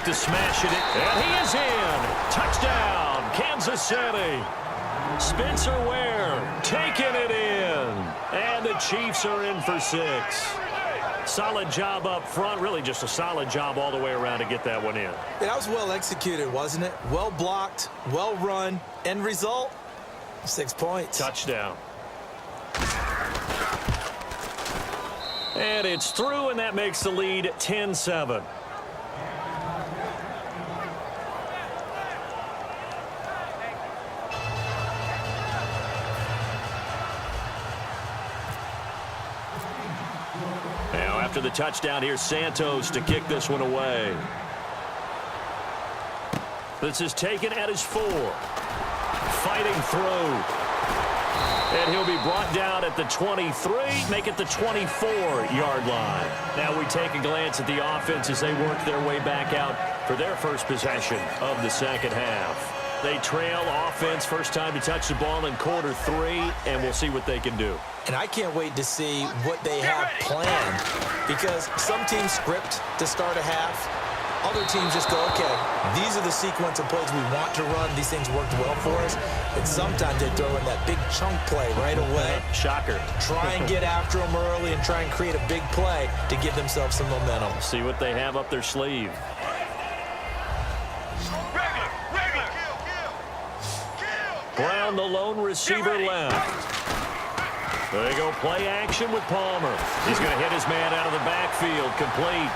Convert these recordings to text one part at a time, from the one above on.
to smash it, and he is in. Touchdown, Kansas City. Spencer Ware taking it in. And the Chiefs are in for 6. Solid job up front. Really just a solid job all the way around to get that one in. Yeah, that was well executed, wasn't it? Well blocked, well run. End result, 6 points. Touchdown. And it's through, and that makes the lead 10-7. Now after the touchdown, here's Santos to kick this one away. This is taken at his 4. Fighting through. And he'll be brought down at the 23, make it the 24-yard line. Now we take a glance at the offense as they work their way back out for their first possession of the second half. They trail offense, first time to touch the ball in quarter 3, and we'll see what they can do. And I can't wait to see what they have planned, because some teams script to start a half. Other teams just go, okay, these are the sequence of plays we want to run. These things worked well for us. And sometimes they throw in that big chunk play right away. Shocker. Try and get after them early and try and create a big play to give themselves some momentum. See what they have up their sleeve. Brown, the lone receiver left. There you go, play action with Palmer. He's going to hit his man out of the backfield, complete.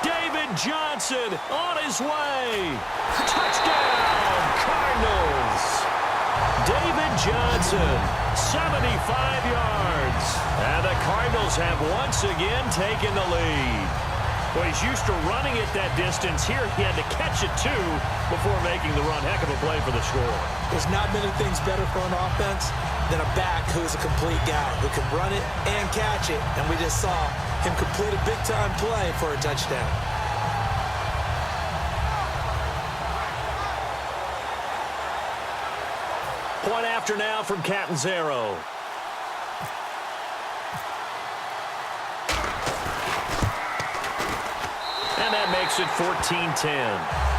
David Johnson on his way. Touchdown, Cardinals. David Johnson, 75 yards. And the Cardinals have once again taken the lead. Well, he's used to running it that distance. Here he had to catch it, too, before making the run. Heck of a play for the score. There's not many things better for an offense than a back who's a complete guy who can run it and catch it. And we just saw him complete a big-time play for a touchdown. Point after now from Catanzaro. And that makes it 14-10.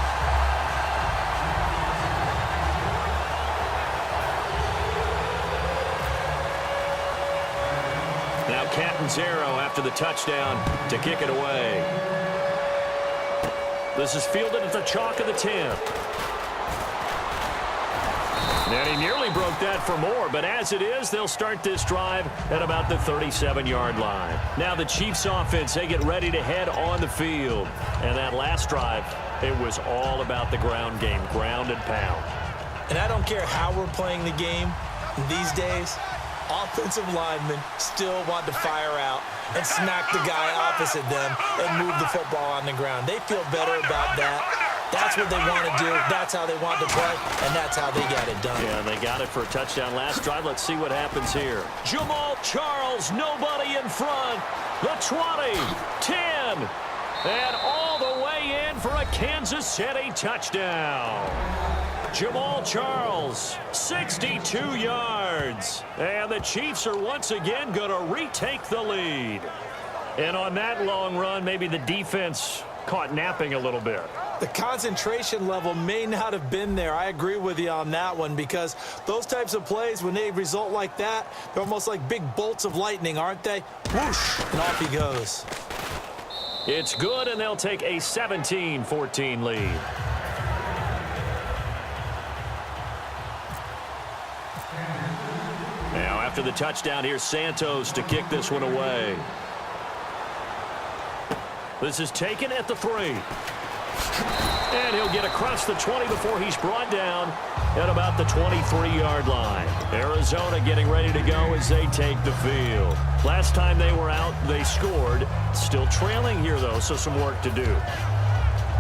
Now Catanzaro after the touchdown to kick it away. This is fielded at the chalk of the 10. And he nearly broke that for more, but as it is, they'll start this drive at about the 37-yard line. Now the Chiefs offense, they get ready to head on the field. And that last drive, it was all about the ground game, ground and pound. And I don't care how we're playing the game these days, offensive linemen still want to fire out and smack the guy opposite them and move the football on the ground. They feel better about that. That's what they want to do. That's how they want to play, and that's how they got it done. Yeah, they got it for a touchdown last drive. Let's see what happens here. Jamal Charles, nobody in front. The 20, 10, and all the way in for a Kansas City touchdown. Jamal Charles, 62 yards. And the Chiefs are once again going to retake the lead. And on that long run, maybe the defense caught napping a little bit. The concentration level may not have been there. I agree with you on that one, because those types of plays, when they result like that, they're almost like big bolts of lightning, aren't they? Whoosh, and off he goes. It's good, and they'll take a 17-14 lead. Now, after the touchdown, here's Santos to kick this one away. This is taken at the 3. And he'll get across the 20 before he's brought down at about the 23-yard line. Arizona getting ready to go as they take the field. Last time they were out, they scored. Still trailing here, though, so some work to do.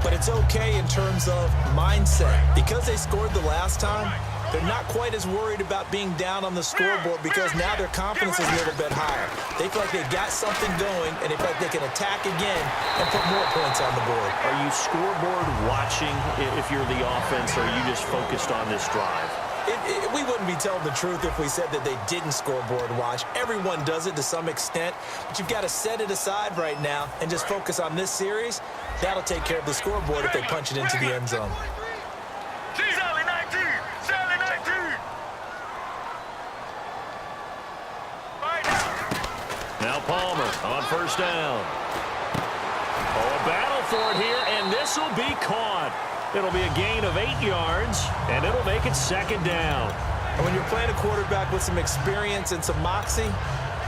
But it's okay in terms of mindset. Because they scored the last time, they're not quite as worried about being down on the scoreboard, because now their confidence is a little bit higher. They feel like they've got something going, and they feel like they can attack again and put more points on the board. Are you scoreboard watching if you're the offense, or are you just focused on this drive? We wouldn't be telling the truth if we said that they didn't scoreboard watch. Everyone does it to some extent, but you've got to set it aside right now and just focus on this series. That'll take care of the scoreboard if they punch it into the end zone. Now Palmer on first down. Oh, a battle for it here, and this will be caught. It'll be a gain of 8 yards, and it'll make it second down. And when you're playing a quarterback with some experience and some moxie,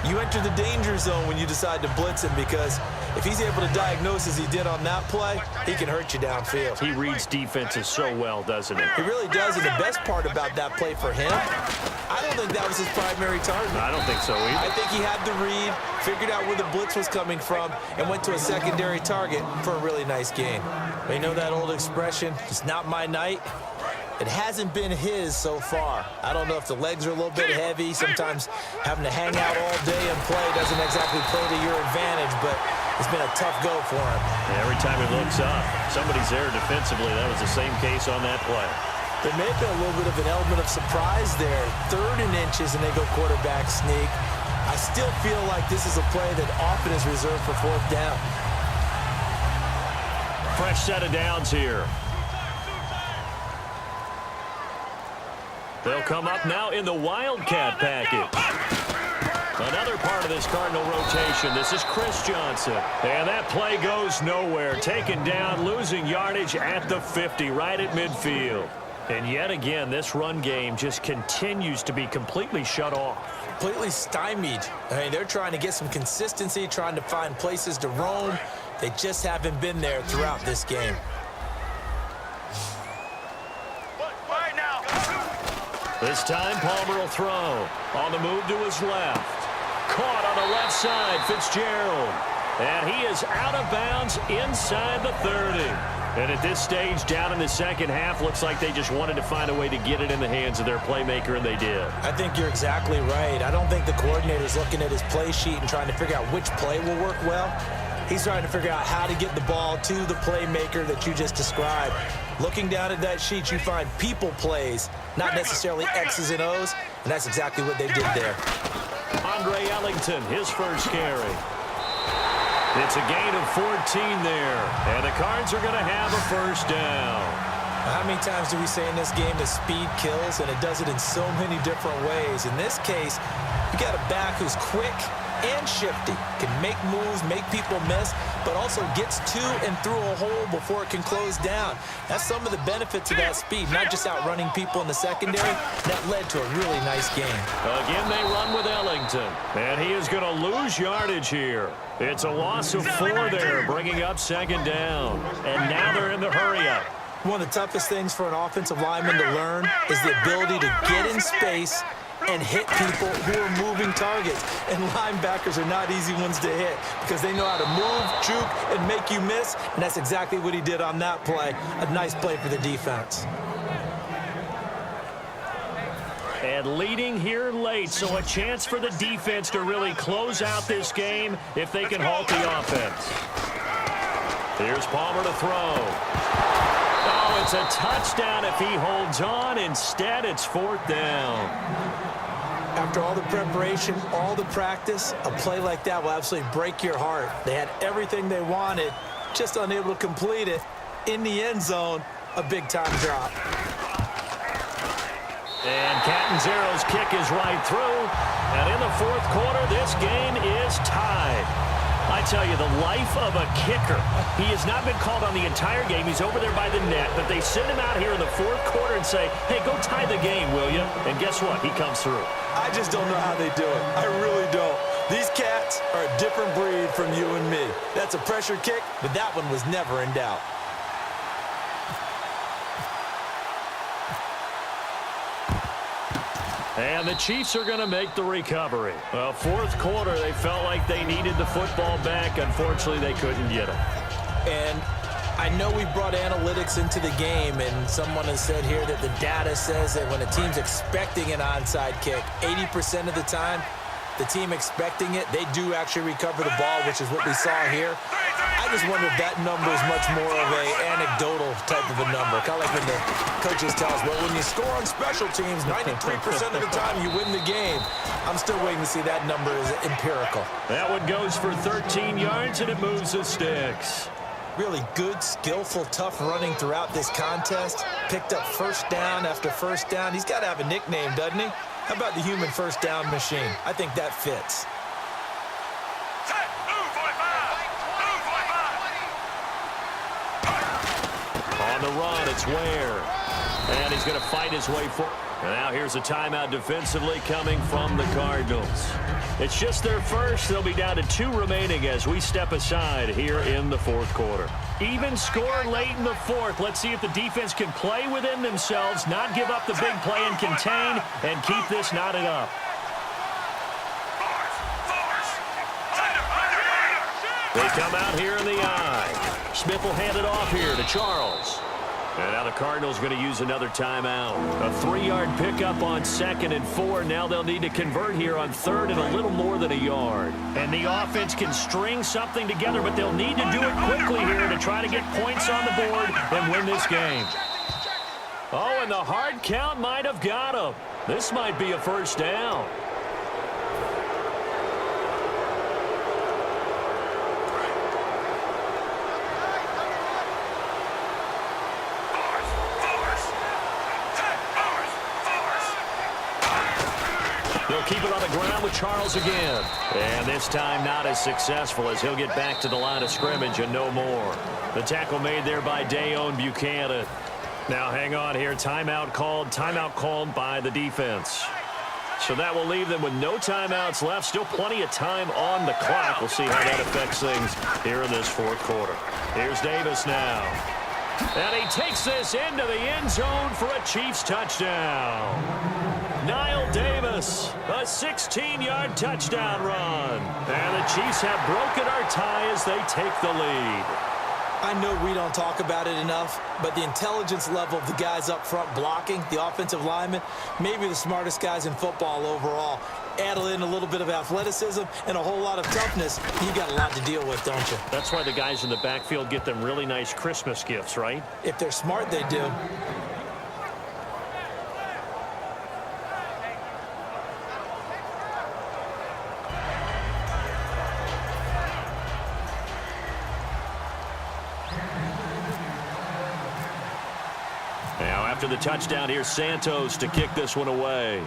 you enter the danger zone when you decide to blitz him, because if he's able to diagnose as he did on that play, he can hurt you downfield. He reads defenses so well, doesn't he? He really does, and the best part about that play for him, I don't think that was his primary target. I don't think so either. I think he had the read, figured out where the blitz was coming from, and went to a secondary target for a really nice gain. You know that old expression, it's not my night? It hasn't been his so far. I don't know if the legs are a little bit heavy. Sometimes having to hang out all day and play doesn't exactly play to your advantage, but it's been a tough go for him. Every time he looks up, somebody's there defensively. That was the same case on that play. There may have been a little bit of an element of surprise there. 3rd and inches, and they go quarterback sneak. I still feel like this is a play that often is reserved for 4th down. Fresh set of downs here. They'll come up now in the Wildcat package. Another part of this Cardinal rotation. This is Chris Johnson. And that play goes nowhere. Taken down, losing yardage at the 50, right at midfield. And yet again, this run game just continues to be completely shut off. Completely stymied. I mean, they're trying to get some consistency, trying to find places to roam. They just haven't been there throughout this game. This time, Palmer will throw. On the move to his left. Caught on the left side, Fitzgerald. And he is out of bounds inside the 30. And at this stage, down in the second half, looks like they just wanted to find a way to get it in the hands of their playmaker, and they did. I think you're exactly right. I don't think the coordinator's looking at his play sheet and trying to figure out which play will work well. He's trying to figure out how to get the ball to the playmaker that you just described. Looking down at that sheet, you find people plays, not necessarily X's and O's, and that's exactly what they did there. Andre Ellington, his first carry. It's a gain of 14 there, and the Cards are going to have a first down. How many times do we say in this game that speed kills, and it does it in so many different ways? In this case, you got a back who's quick and shifty, can make moves, make people miss, but also gets to and through a hole before it can close down. That's some of the benefits of that speed, not just outrunning people in the secondary. That led to a really nice game. Again, they run with Ellington, and he is going to lose yardage here. It's a loss of 4 there, bringing up second down, and now they're in the hurry-up. One of the toughest things for an offensive lineman to learn is the ability to get in space and hit people who are moving targets. And linebackers are not easy ones to hit because they know how to move, juke, and make you miss. And that's exactly what he did on that play. A nice play for the defense. And leading here late, so a chance for the defense to really close out this game if they can halt the offense. Here's Palmer to throw. Oh, it's a touchdown if he holds on. Instead, it's 4th down. After all the preparation, all the practice, a play like that will absolutely break your heart. They had everything they wanted, just unable to complete it. In the end zone, a big-time drop. And Catanzaro's kick is right through. And in the 4th quarter, this game is tied. I tell you, the life of a kicker. He has not been called on the entire game. He's over there by the net, but they send him out here in the 4th quarter and say, hey, go tie the game, will you? And guess what? He comes through. I just don't know how they do it. I really don't. These cats are a different breed from you and me. That's a pressure kick, but that one was never in doubt. And the Chiefs are going to make the recovery. Well, 4th quarter, they felt like they needed the football back. Unfortunately, they couldn't get it. And I know we brought analytics into the game, and someone has said here that the data says that when a team's expecting an onside kick, 80% of the time, the team expecting it, they do actually recover the ball, which is what we saw here. I just wonder if that number is much more of an anecdotal type of of a number. Kind of like when the coaches tell us, well, when you score on special teams, 93% of the time you win the game. I'm still waiting to see that number is empirical. That one goes for 13 yards, and it moves the sticks. Really good, skillful, tough running throughout this contest. Picked up first down after first down. He's got to have a nickname, doesn't he? How about the human first down machine? I think that fits. On the run, it's Ware. And he's going to fight his way forward. And now here's a timeout defensively coming from the Cardinals. It's just their first. They'll be down to 2 remaining as we step aside here in the fourth quarter. Even score late in the fourth. Let's see if the defense can play within themselves, not give up the big play and contain, and keep this knotted up. They come out here in the eye. Smith will hand it off here to Charles. And now the Cardinals going to use another timeout. A 3-yard pickup on 2nd and 4. Now they'll need to convert here on 3rd and a little more than a yard. And the offense can string something together, but they'll need to do it quickly here to try to get points on the board and win this game. Oh, and the hard count might have got him. This might be a first down. They'll keep it on the ground with Charles again. And this time not as successful as he'll get back to the line of scrimmage and no more. The tackle made there by Dayon Buchanan. Now hang on here. Timeout called by the defense. So that will leave them with no timeouts left. Still plenty of time on the clock. We'll see how that affects things here in this fourth quarter. Here's Davis now. And he takes this into the end zone for a Chiefs touchdown. Niall Davis, a 16-yard touchdown run. And the Chiefs have broken our tie as they take the lead. I know we don't talk about it enough, but the intelligence level of the guys up front blocking, the offensive linemen, maybe the smartest guys in football overall. Add in a little bit of athleticism and a whole lot of toughness, you got a lot to deal with, don't you? That's why the guys in the backfield get them really nice Christmas gifts, right? If they're smart, they do. Now after the touchdown, here's Santos to kick this one away.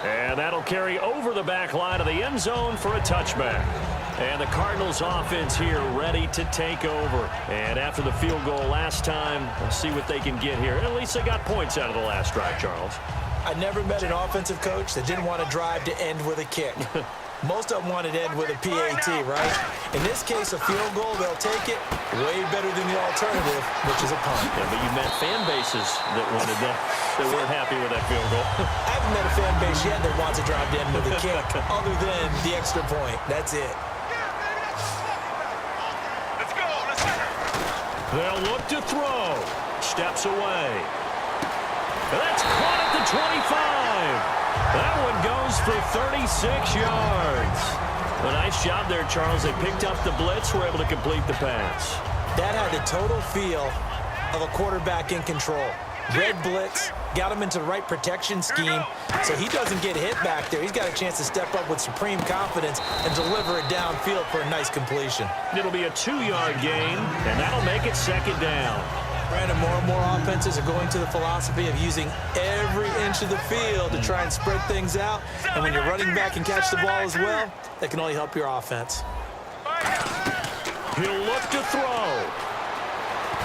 And that'll carry over the back line of the end zone for a touchback. And the Cardinals offense here ready to take over. And after the field goal last time, we'll see what they can get here. At least they got points out of the last drive, Charles. I never met an offensive coach that didn't want to drive to end with a kick. Most of them want to end with a PAT, right? In this case, a field goal, they'll take it way better than the alternative, which is a punt. Yeah, but you met fan bases that wanted that, that weren't happy with that field goal. I haven't met a fan base yet that wants to drive to end with a kick, other than the extra point. That's it. Let's go. They'll look to throw. Steps away. That's caught at the 25. That one goes for 36 yards. A nice job there, Charles. They picked up the blitz, were able to complete the pass. That had the total feel of a quarterback in control. Red blitz, got him into the right protection scheme, so he doesn't get hit back there. He's got a chance to step up with supreme confidence and deliver it downfield for a nice completion. It'll be a 2-yard gain, and that'll make it second down. Brandon, more and more offenses are going to the philosophy of using every inch of the field to try and spread things out. And when you're running back and catch the ball as well, that can only help your offense. He'll look to throw.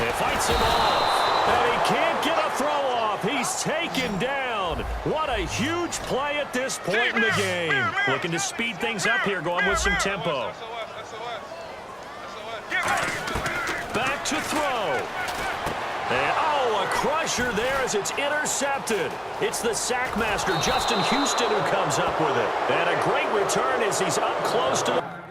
It fights him off. And he can't get a throw off. He's taken down. What a huge play at this point in the game. Looking to speed things up here, going with some tempo. Back to throw. And, oh, a crusher there as it's intercepted. It's the sack master, Justin Houston, who comes up with it. And a great return as he's up close to the...